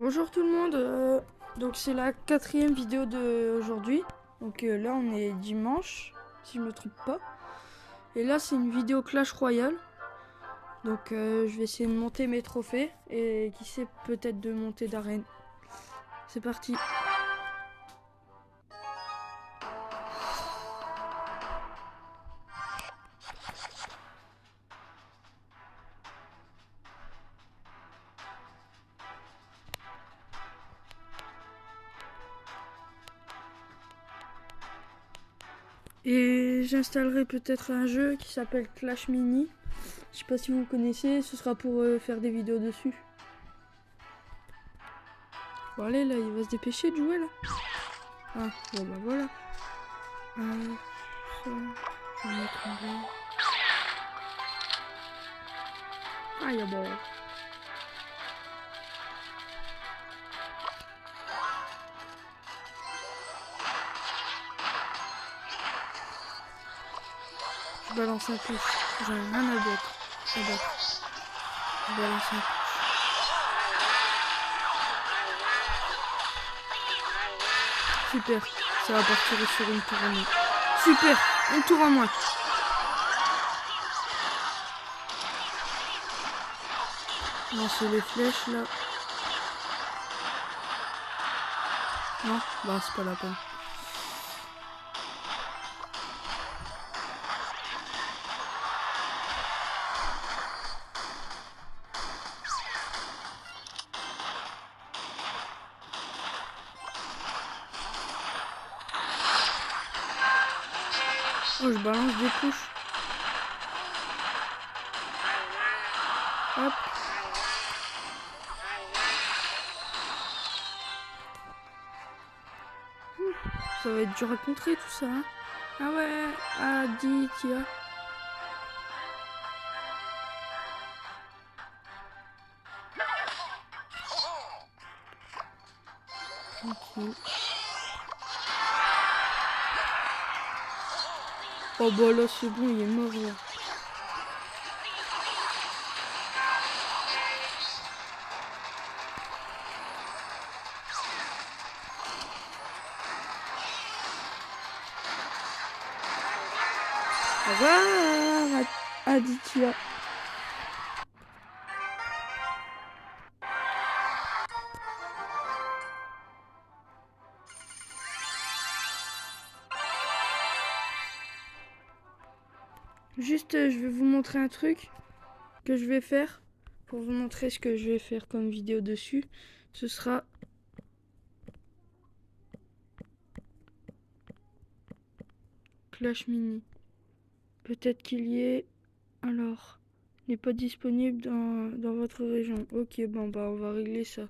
Bonjour tout le monde, donc c'est la 4e vidéo d'aujourd'hui. Donc là on est dimanche, si je me trompe pas. Et là c'est une vidéo Clash Royale. Donc je vais essayer de monter mes trophées et qui sait peut-être de monter d'arène. C'est parti. Et j'installerai peut-être un jeu qui s'appelle Clash Mini. Je sais pas si vous connaissez, ce sera pour faire des vidéos dessus. Bon allez là, il va se dépêcher de jouer là. Ah bon bah voilà. Ça, je vais mettre en bas. Ah y'a bon. Je balance un push. J'en ai rien à battre. Je balance un push. Super. Ça va partir sur une tour en moins. Super. Une tour en moins. Lancer les flèches là. Non, bah c'est pas la peine. Oh, je balance des push. Hop. Ça va être dur à contrer tout ça. Hein. Ah ouais. Ah, dis, tiens. Tranquille. Oh bah là c'est bon, il est mort là. Au revoir, Aditya. Juste, je vais vous montrer un truc que je vais faire. Pour vous montrer ce que je vais faire comme vidéo dessus. Ce sera Clash Mini. Peut-être qu'il y ait... Alors, n'est pas disponible dans votre région. Ok, bon bah on va régler ça.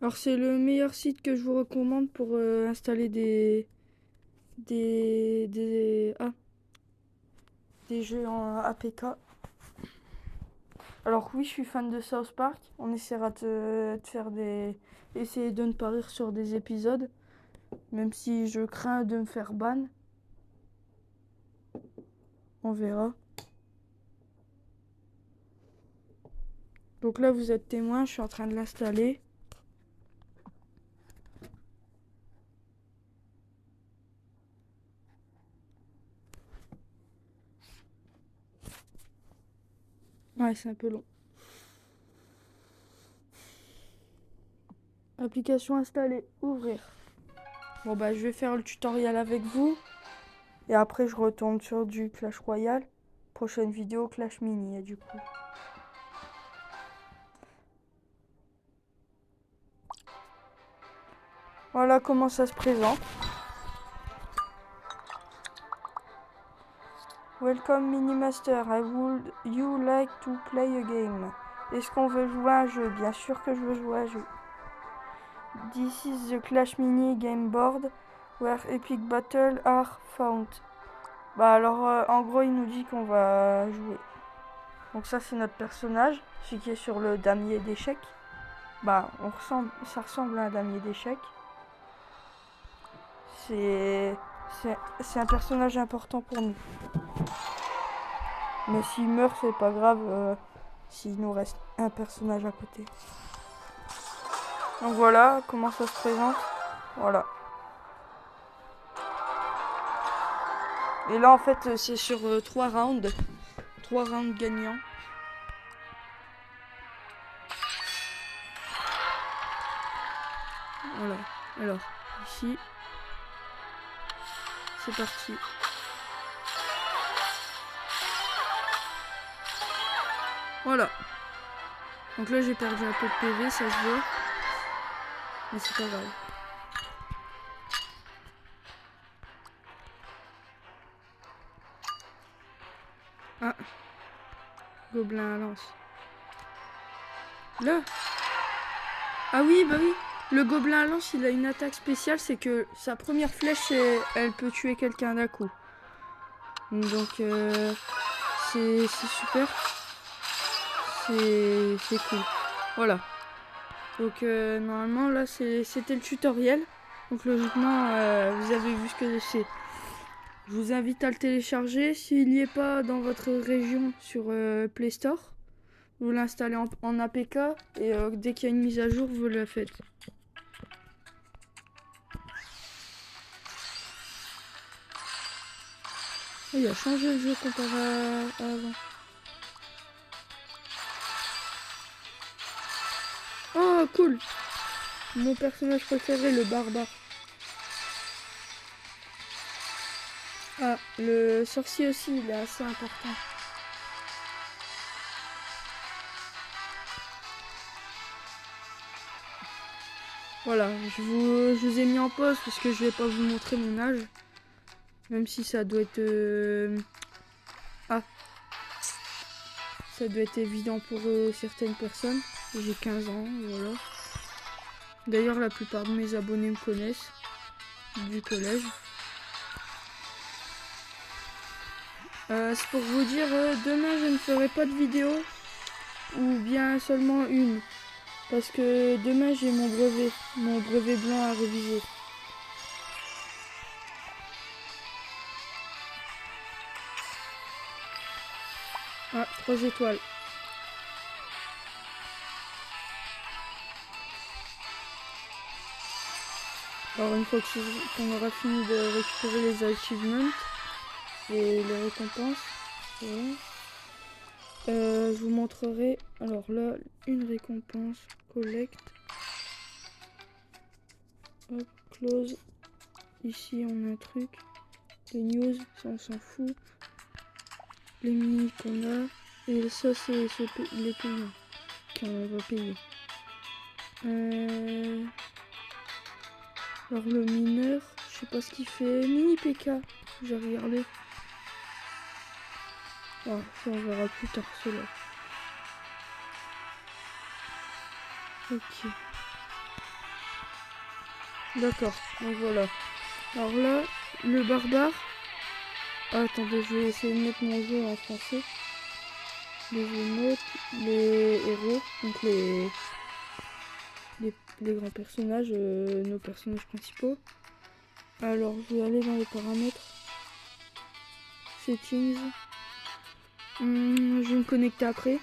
Alors c'est le meilleur site que je vous recommande pour installer des jeux en APK. Alors oui, je suis fan de South Park. On essaiera de faire essayer de ne pas rire sur des épisodes. Même si je crains de me faire ban. On verra. Donc là, vous êtes témoin, je suis en train de l'installer. Ouais, c'est un peu long. Application installée, ouvrir. Bon bah je vais faire le tutoriel avec vous. Et après je retourne sur du Clash Royale. Prochaine vidéo Clash Mini du coup. Voilà comment ça se présente. Welcome Mini Master, I would you like to play a game? Est-ce qu'on veut jouer à un jeu? Bien sûr que je veux jouer à un jeu. This is the Clash Mini game board where epic battles are found. Bah alors en gros il nous dit qu'on va jouer. Donc ça c'est notre personnage, celui qui est sur le damier d'échecs. Bah ça ressemble à un damier d'échecs. C'est un personnage important pour nous. Mais s'il meurt c'est pas grave s'il nous reste un personnage à côté. Donc voilà comment ça se présente. Voilà. Et là en fait c'est sur 3 rounds. 3 rounds gagnants. Voilà. Alors, ici. C'est parti. Voilà. Donc là j'ai perdu un peu de PV, ça se voit. Mais c'est pas grave. Ah. Gobelin à lance. Là. Ah oui, bah oui. Le gobelin à lance, il a une attaque spéciale, c'est que sa première flèche, elle peut tuer quelqu'un d'un coup. Donc c'est super. C'est cool. Voilà. Donc normalement là c'était le tutoriel. Donc logiquement vous avez vu ce que c'est. Je vous invite à le télécharger. S'il n'y est pas dans votre région sur Play Store, vous l'installez en APK et dès qu'il y a une mise à jour, vous le faites. Oh, il a changé le jeu comparé à avant. Oh cool. Mon personnage préféré, le barbare. Ah, le sorcier aussi, il est assez important. Voilà, je vous ai mis en pause parce que je vais pas vous montrer mon âge. Même si ça doit être... Ah, ça doit être évident pour certaines personnes. J'ai 15 ans, voilà. D'ailleurs, la plupart de mes abonnés me connaissent du collège. C'est pour vous dire, demain je ne ferai pas de vidéo ou bien seulement une. Parce que demain j'ai mon brevet blanc à réviser. Ah, 3 étoiles. Alors une fois qu'on aura fini de récupérer les achievements et les récompenses, voilà. Je vous montrerai. Alors là, une récompense, collect. Hop, close. Ici on a un truc. Les news, ça on s'en fout. Les mini qu'on a. Et ça c'est les payants qu'on va payer. Alors le mineur, je sais pas ce qu'il fait. Mini PK, j'ai regardé. Ah, ça on verra plus tard cela. Ok. D'accord, donc voilà. Alors là, le barbare. Ah, attendez, je vais essayer de mettre mon jeu en français. Les émotes, les héros, donc les grands personnages, nos personnages principaux. Alors, je vais aller dans les paramètres. Settings. Je vais me connecter après.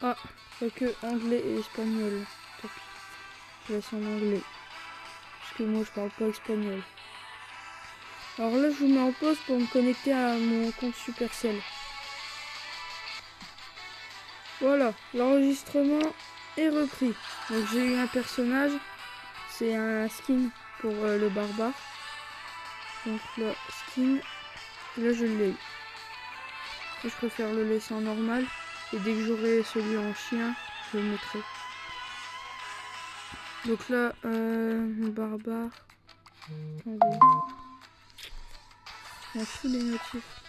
Ah, il n'y a que anglais et espagnol. Tant pis. Je laisse en anglais. Parce que moi, je parle pas espagnol. Alors là, je vous mets en pause pour me connecter à mon compte Supercell. Voilà, l'enregistrement est repris. Donc j'ai eu un personnage, c'est un skin pour le barbare. Donc là, skin, là je l'ai eu. Je préfère le laisser en normal. Et dès que j'aurai celui en chien, je le mettrai. Donc là, mon barbare. Attendez. On fout les notifs.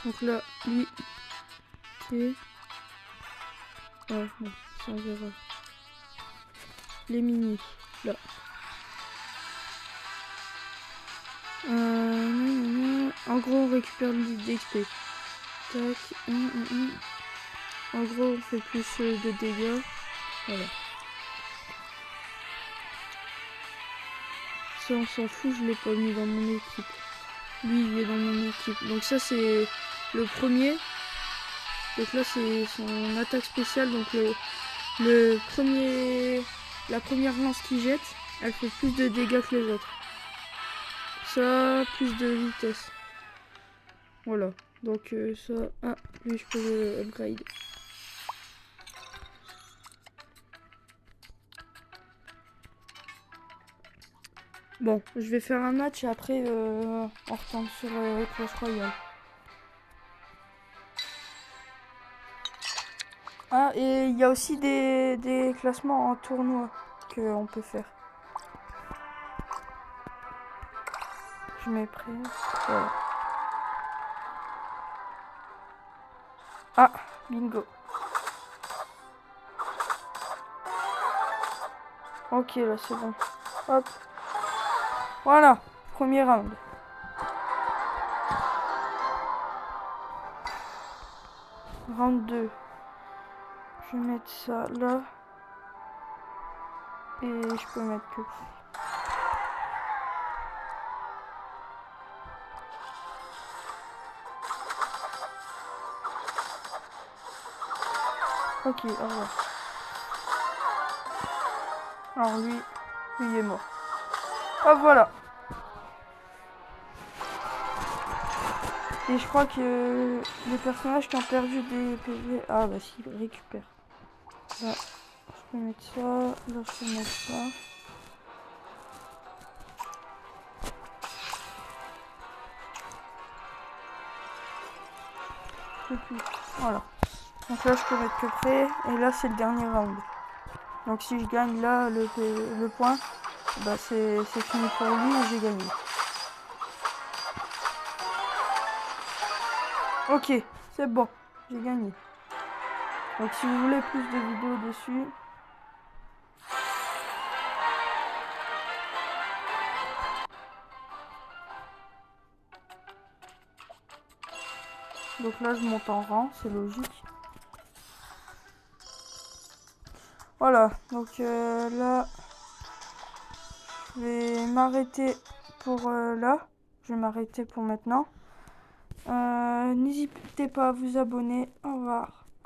Donc là, lui, c'est... Ah non, ça on verra. Les mini, là. En gros, on récupère l'XP. Tac. En gros, on fait plus de dégâts. Voilà. Ça, on s'en fout, je l'ai pas mis dans mon équipe. Lui, il est dans mon équipe. Donc ça, c'est le premier. Donc là, c'est son attaque spéciale. Donc le premier... La première lance qu'il jette, elle fait plus de dégâts que les autres. Ça, plus de vitesse. Voilà. Donc ça... Ah, lui, je peux le upgrade. Bon, je vais faire un match et après on retombe sur Clash Royale. Ah, et il y a aussi des classements en tournoi qu'on peut faire. Je mets prêt. Voilà. Ah, bingo. Ok, là c'est bon. Hop. Voilà, premier round. Round 2. Je vais mettre ça là. Et je peux mettre que... Ok, au revoir. Alors lui, il est mort. Hop, voilà. Et je crois que les personnages qui ont perdu des PV... Ah bah si, ils récupèrent. Là, je peux mettre ça. Là, je peux mettre ça. Je peux plus. Voilà. Donc là, je peux mettre que prêt. Et là, c'est le dernier round. Donc si je gagne là le point, bah c'est fini pour lui et j'ai gagné. Ok, c'est bon, j'ai gagné. Donc si vous voulez plus de vidéos dessus, donc là je monte en rang, c'est logique. Voilà, donc là je vais m'arrêter pour là. Je vais m'arrêter pour maintenant. N'hésitez pas à vous abonner. Au revoir.